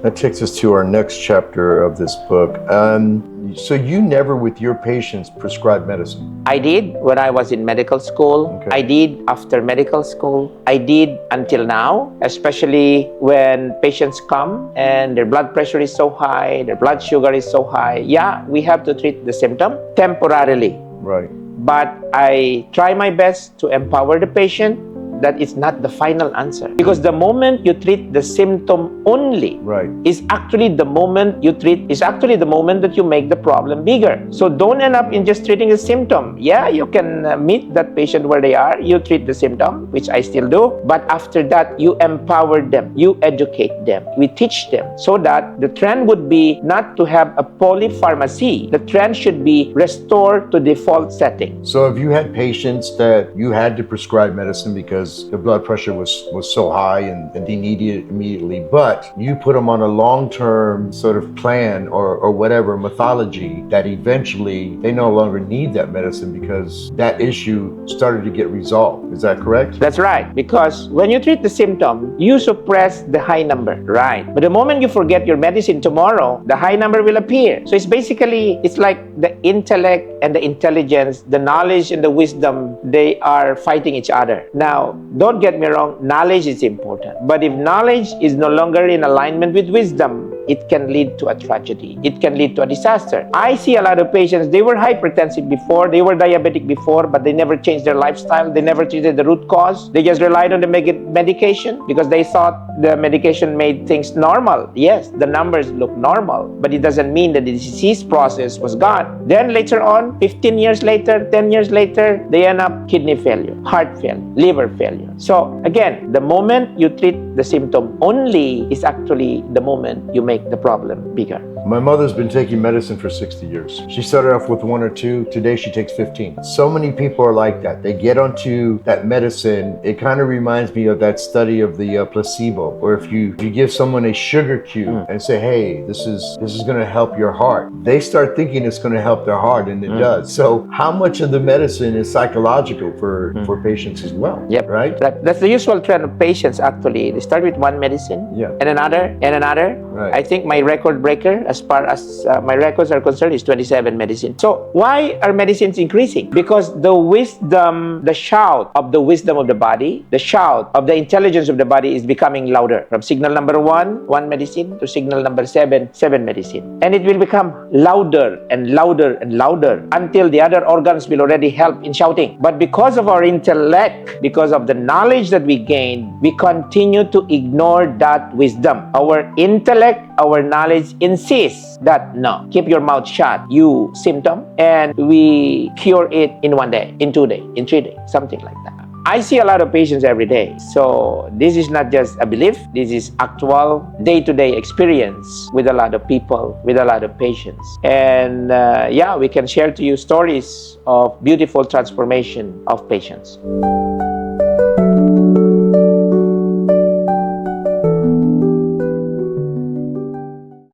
That takes us to our next chapter of this book. So you never, with your patients, prescribe medicine? I did when I was in medical school. Okay. I did after medical school. I did until now, especially when patients come and their blood pressure is so high, their blood sugar is so high. Yeah, we have to treat the symptom temporarily. Right. But I try my best to empower the patient that it's not the final answer. Because the moment you treat the symptom only, Right. is actually the moment that you make the problem bigger. So don't end up in just treating a symptom. Yeah, you can meet that patient where they are, you treat the symptom, which I still do, but after that, you empower them, you educate them, we teach them, so that the trend would be not to have a polypharmacy. The trend should be restored to default setting. So if you had patients that you had to prescribe medicine because their blood pressure was so high and they needed it immediately, but you put them on a long-term sort of plan or whatever methodology that eventually they no longer need that medicine because that issue started to get resolved. Is that correct? That's right, because when you treat the symptom, you suppress the high number, right? But the moment you forget your medicine tomorrow, the high number will appear. So it's like the intellect and the intelligence, the knowledge and the wisdom, they are fighting each other. Now, don't get me wrong, knowledge is important. But if knowledge is no longer in alignment with wisdom, it can lead to a tragedy. It can lead to a disaster. I see a lot of patients, they were hypertensive before, they were diabetic before, but they never changed their lifestyle. They never treated the root cause. They just relied on the medication because they thought the medication made things normal. Yes, the numbers look normal, but it doesn't mean that the disease process was gone. Then later on, 15 years later, 10 years later, they end up kidney failure, heart failure, liver failure. So again, the moment you treat the symptom only is actually the moment you make the problem bigger. My mother's been taking medicine for 60 years. She started off with 1 or 2. Today she takes 15. So many people are like that. They get onto that medicine. It kind of reminds me of that study of the placebo, where if you give someone a sugar cube and say, hey, this is going to help your heart, they start thinking it's going to help their heart, and it does. So how much of the medicine is psychological for patients as well? Yep. Right? That's the usual trend of patients actually. They start with one medicine and another and another. Right. I think my record breaker, as far as my records are concerned, is 27 medicines. So why are medicines increasing? Because the wisdom, the shout of the wisdom of the body, the shout of the intelligence of the body is becoming louder. From signal number 1 medicine, to signal number 7 medicine. And it will become louder and louder and louder until the other organs will already help in shouting. But because of our intellect, because of the knowledge that we gain, we continue to ignore that wisdom. Our intellect, our knowledge insists that no, keep your mouth shut, you symptom, and we cure it in 1 day, in 2 days, in 3 days, something like that. I see a lot of patients every day. So this is not just a belief, this is actual day-to-day experience with a lot of people, with a lot of patients. And we can share to you stories of beautiful transformation of patients.